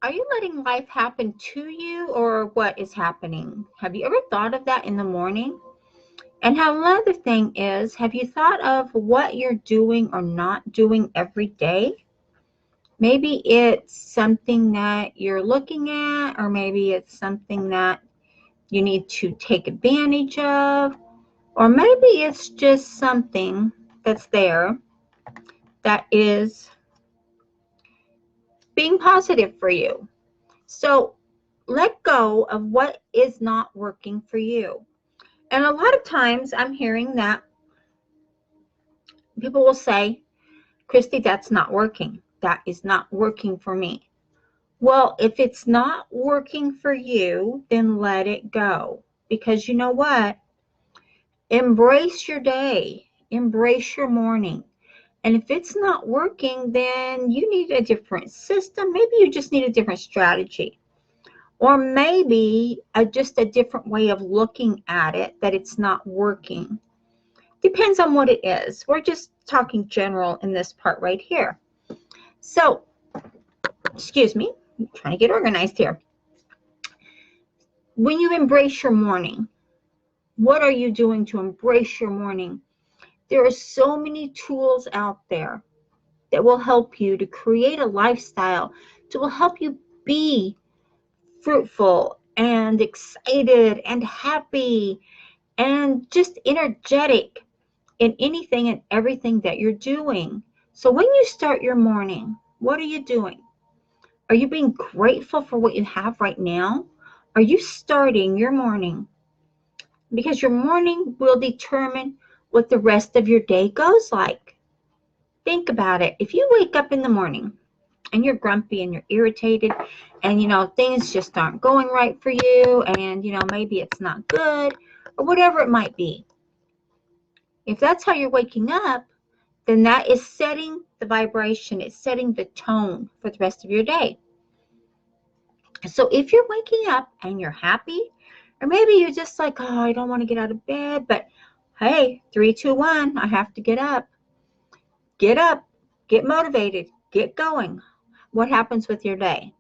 Are you letting life happen to you, or what is happening? Have you ever thought of that in the morning? And another thing is, have you thought of what you're doing or not doing every day? Maybe it's something that you're looking at, or maybe it's something that you need to take advantage of, or maybe it's just something that's there that is being positive for you. So let go of what is not working for you. And a lot of times I'm hearing that people will say, Christy, that's not working. That is not working for me. Well, if it's not working for you, then let it go. Because you know what? Embrace your day. Embrace your morning. And if it's not working, then you need a different system. Maybe you just need a different strategy. Or maybe just a different way of looking at it, that it's not working. Depends on what it is. We're just talking general in this part right here. So, excuse me, I'm trying to get organized here. When you embrace your morning, what are you doing to embrace your morning? There are so many tools out there that will help you to create a lifestyle, that will help you be fruitful and excited and happy and just energetic in anything and everything that you're doing. So when you start your morning, what are you doing? Are you being grateful for what you have right now? Are you starting your morning? Because your morning will determine what the rest of your day goes like. Think about it. If you wake up in the morning and you're grumpy and you're irritated and, things just aren't going right for you and, maybe it's not good or whatever it might be. If that's how you're waking up, then that is setting the vibration. It's setting the tone for the rest of your day. So if you're waking up and you're happy, or maybe you're just like, oh, I don't want to get out of bed, but hey, 3, 2, 1, I have to get up. Get up, get motivated, get going. What happens with your day?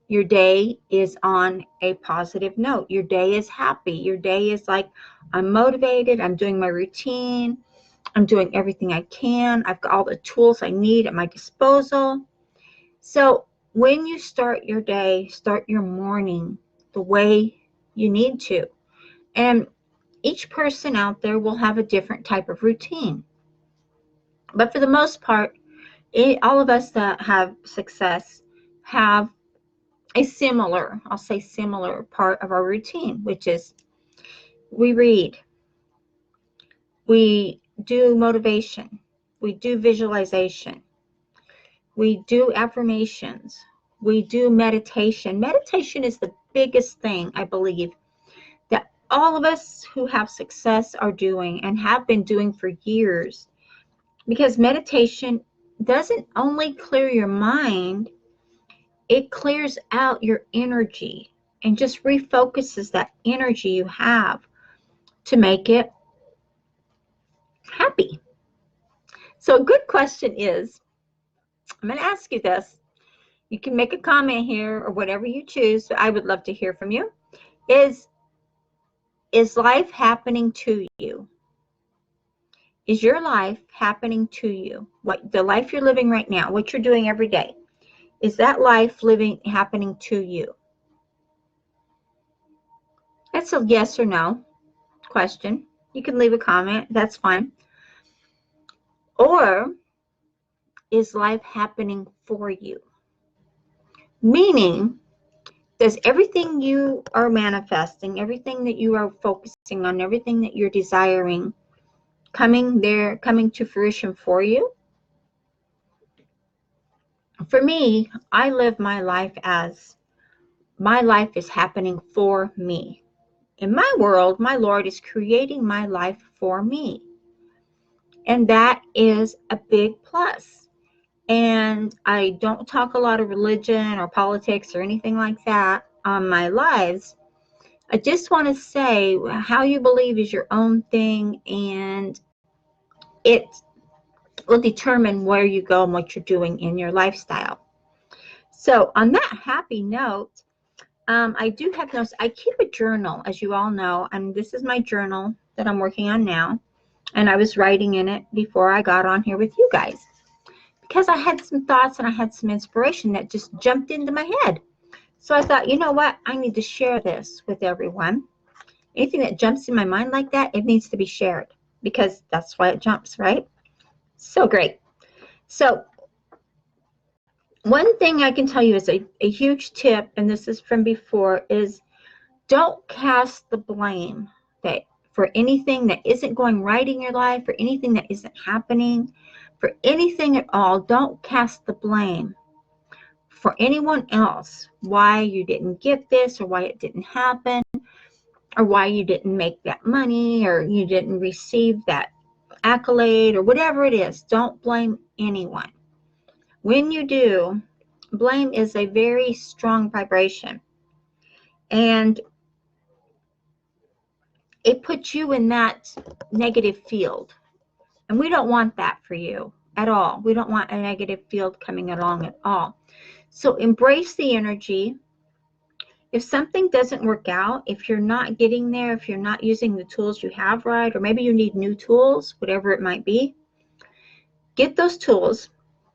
Your day is on a positive note. Your day is happy. Your day is like, I'm motivated. I'm doing my routine. I'm doing everything I can. I've got all the tools I need at my disposal. So when you start your day, start your morning the way you need to. And each person out there will have a different type of routine. But for the most part, all of us that have success have a similar, I'll say similar part of our routine, which is we read, we do motivation, we do visualization, we do affirmations, we do meditation. Meditation is the biggest thing, I believe, that all of us who have success are doing and have been doing for years. Because meditation doesn't only clear your mind, it clears out your energy and just refocuses that energy you have to make it happy. So a good question is, I'm going to ask you this. You can make a comment here or whatever you choose. So I would love to hear from you. Is life happening to you? Is your life happening to you? What the life you're living right now, what you're doing every day, is that life happening to you? That's a yes or no question. You can leave a comment. That's fine. Or is life happening for you? Meaning, does everything you are manifesting, everything that you are focusing on, everything that you're desiring, coming to fruition for you? For me, I live my life as my life is happening for me. In my world, my Lord is creating my life for me. And that is a big plus. And I don't talk a lot of religion or politics or anything like that on my lives. I just want to say how you believe is your own thing, and it will determine where you go and what you're doing in your lifestyle. So on that happy note, I do have notes. I keep a journal, as you all know, and this is my journal that I'm working on now. And I was writing in it before I got on here with you guys, because I had some thoughts and I had some inspiration that just jumped into my head. So I thought, you know what? I need to share this with everyone. Anything that jumps in my mind like that, it needs to be shared, because that's why it jumps, right? So great. So one thing I can tell you is a huge tip, and this is from before, is don't cast the blame that for anything that isn't going right in your life, for anything that isn't happening, for anything at all. Don't cast the blame for anyone else, why you didn't get this, or why it didn't happen, or why you didn't make that money, or you didn't receive that accolade, or whatever it is. Don't blame anyone. When you do, blame is a very strong vibration, and it puts you in that negative field. And we don't want that for you at all. We don't want a negative field coming along at all. So embrace the energy. If something doesn't work out, if you're not getting there, if you're not using the tools you have right, or maybe you need new tools, whatever it might be, get those tools,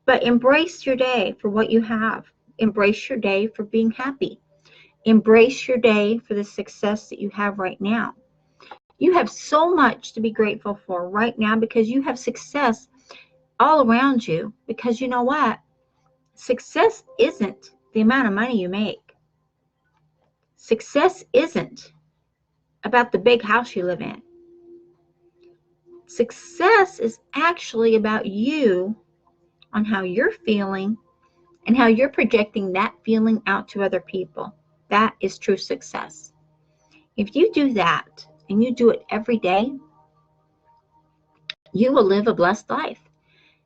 but embrace your day for what you have. Embrace your day for being happy. Embrace your day for the success that you have right now. You have so much to be grateful for right now, because you have success all around you. Because you know what? Success isn't the amount of money you make. Success isn't about the big house you live in. Success is actually about you, on how you're feeling and how you're projecting that feeling out to other people. That is true success. If you do that, and you do it every day, you will live a blessed life,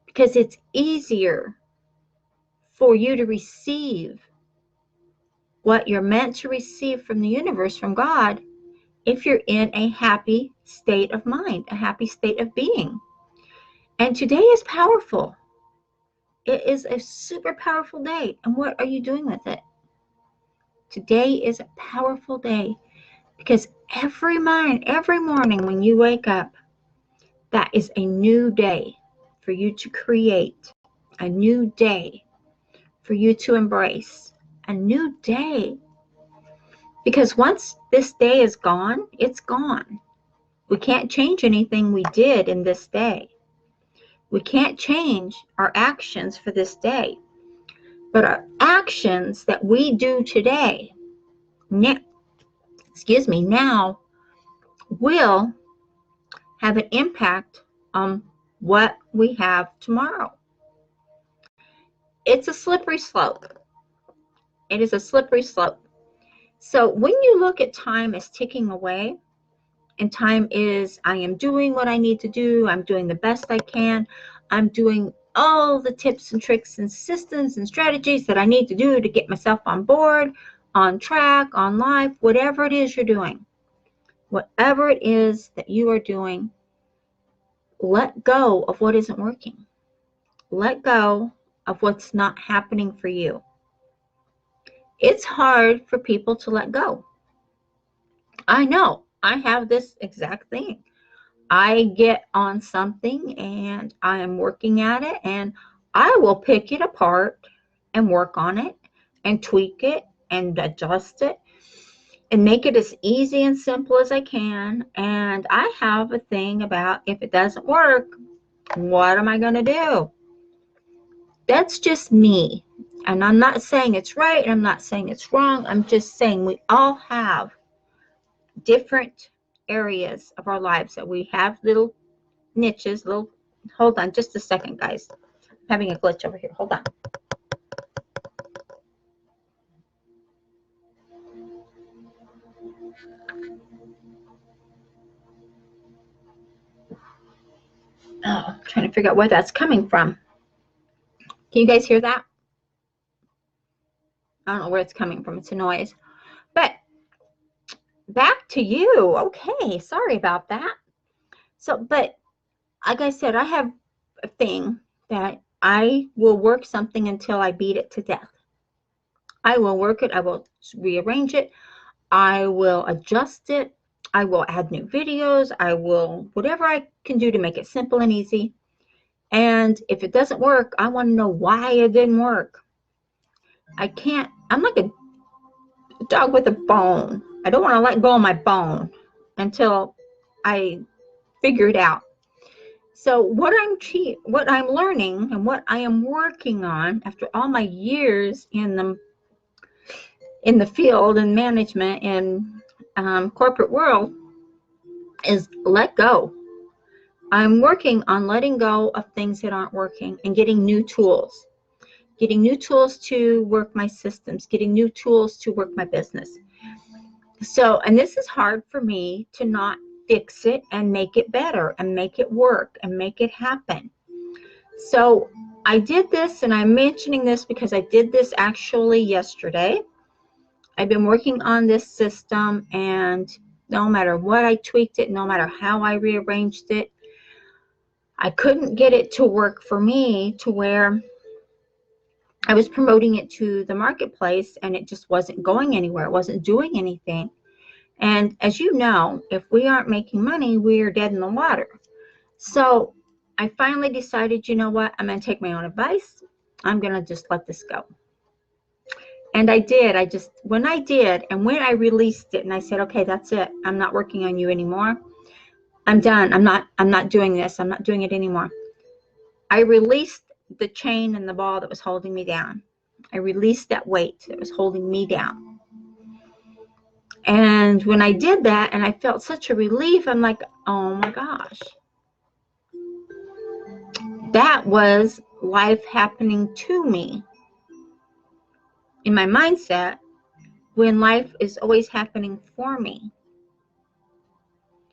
because it's easier for you to receive what you're meant to receive from the universe, from God, if you're in a happy state of mind, a happy state of being. And today is powerful. It is a super powerful day. And what are you doing with it? Today is a powerful day, because every morning when you wake up, that is a new day for you to create, a new day for you to embrace, a new day. Because once this day is gone, it's gone. We can't change anything we did in this day. We can't change our actions for this day. But our actions that we do today, now will have an impact on what we have tomorrow. It's a slippery slope. It is a slippery slope. So when you look at time as ticking away, and time is, I am doing what I need to do, I'm doing the best I can, I'm doing all the tips and tricks and systems and strategies that I need to do to get myself on board, on track, on life, whatever it is you're doing, whatever it is that you are doing, let go of what isn't working. Let go of what's not happening for you. It's hard for people to let go. I know. I have this exact thing. I get on something and I am working at it, and I will pick it apart and work on it and tweak it and adjust it and make it as easy and simple as I can. And I have a thing about, if it doesn't work, what am I going to do? That's just me. And I'm not saying it's right. I'm not saying it's wrong. I'm just saying we all have different areas of our lives that we have little niches, hold on just a second, guys. I'm having a glitch over here. Hold on. Oh, I'm trying to figure out where that's coming from. Can you guys hear that? I don't know where it's coming from. It's a noise. But back to you. Okay, sorry about that. So, but like I said, I have a thing that I will work something until I beat it to death. I will work it. I will rearrange it. I will adjust it. I will add new videos. I will, whatever I can do to make it simple and easy. And if it doesn't work, I want to know why it didn't work. I'm like a dog with a bone. I don't want to let go of my bone until I figure it out. So what I'm learning and what I am working on after all my years in the field and management and corporate world is let go. I'm working on letting go of things that aren't working and getting new tools. Getting new tools to work my systems, getting new tools to work my business. So, and this is hard for me to not fix it and make it better and make it work and make it happen. So I did this, and I'm mentioning this because I did this actually yesterday. I've been working on this system, and no matter what I tweaked it, no matter how I rearranged it, I couldn't get it to work for me to where I was promoting it to the marketplace and it just wasn't going anywhere. It wasn't doing anything. And as you know, if we aren't making money, we are dead in the water. So I finally decided, you know what? I'm going to take my own advice. I'm going to just let this go. And I did. When I released it and I said, okay, that's it. I'm not working on you anymore. I'm done. I'm not doing this. I'm not doing it anymore. I released the chain and the ball that was holding me down. I released that weight that was holding me down. And when I did that and I felt such a relief, I'm like, oh my gosh. That was life happening to me. In my mindset, when life is always happening for me.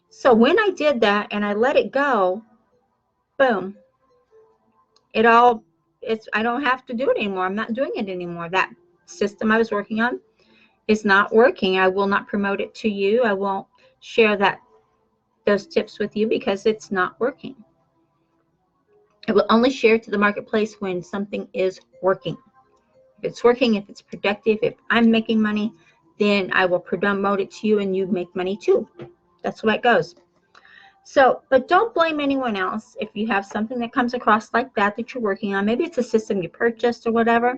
So when I did that and I let it go, boom. I don't have to do it anymore. I'm not doing it anymore. That system I was working on is not working. I will not promote it to you. I won't share those tips with you because it's not working. I will only share it to the marketplace when something is working. If it's working, if it's productive, if I'm making money, then I will promote it to you and you make money too. That's the way it goes. So, but don't blame anyone else if you have something that comes across like that you're working on. Maybe it's a system you purchased or whatever.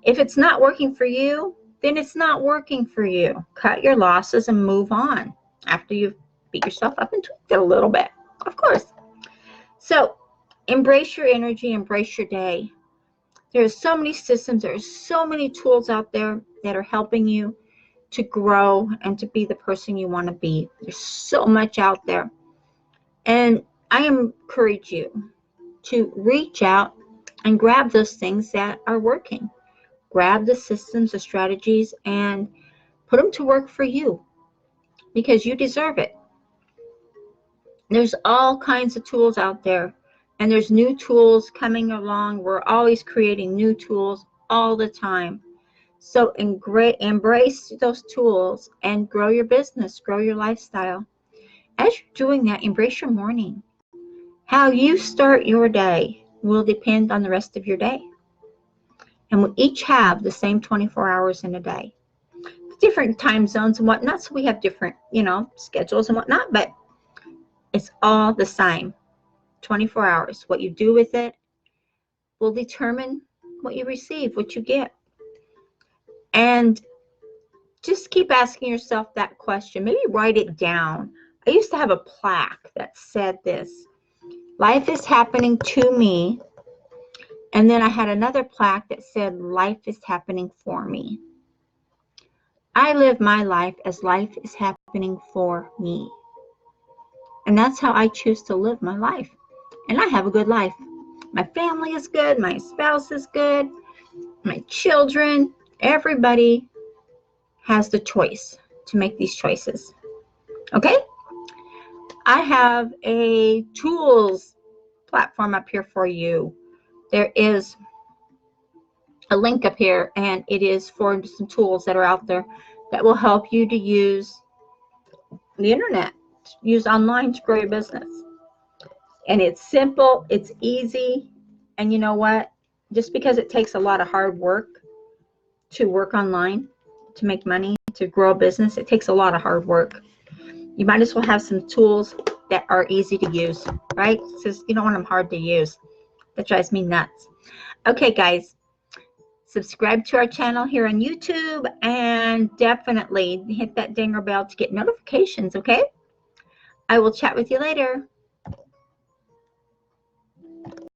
If it's not working for you, then it's not working for you. Cut your losses and move on after you've beat yourself up and tweaked it a little bit, of course. So embrace your energy, embrace your day. There's so many systems, there's so many tools out there that are helping you to grow and to be the person you want to be. There's so much out there. And I encourage you to reach out and grab those things that are working. Grab the systems, the strategies, and put them to work for you because you deserve it. There's all kinds of tools out there, and there's new tools coming along. We're always creating new tools all the time. So embrace those tools and grow your business, grow your lifestyle. As you're doing that, embrace your morning. How you start your day will depend on the rest of your day. And we each have the same 24 hours in a day. Different time zones and whatnot, so we have different, schedules and whatnot, but it's all the same. 24 hours. What you do with it will determine what you receive, what you get. And just keep asking yourself that question. Maybe write it down. I used to have a plaque that said this: life is happening to me. And then I had another plaque that said, life is happening for me. I live my life as life is happening for me. And that's how I choose to live my life. And I have a good life. My family is good. My spouse is good. My children, everybody has the choice to make these choices. Okay? I have a tools platform up here for you. There is a link up here, and it is for some tools that are out there that will help you to use the internet, use online to grow your business. And it's simple, it's easy, and you know what? Just because it takes a lot of hard work to work online, to make money, to grow a business. It takes a lot of hard work. You might as well have some tools that are easy to use, right? Because you don't want them hard to use. That drives me nuts. Okay, guys, subscribe to our channel here on YouTube and definitely hit that dinger bell to get notifications, okay? I will chat with you later.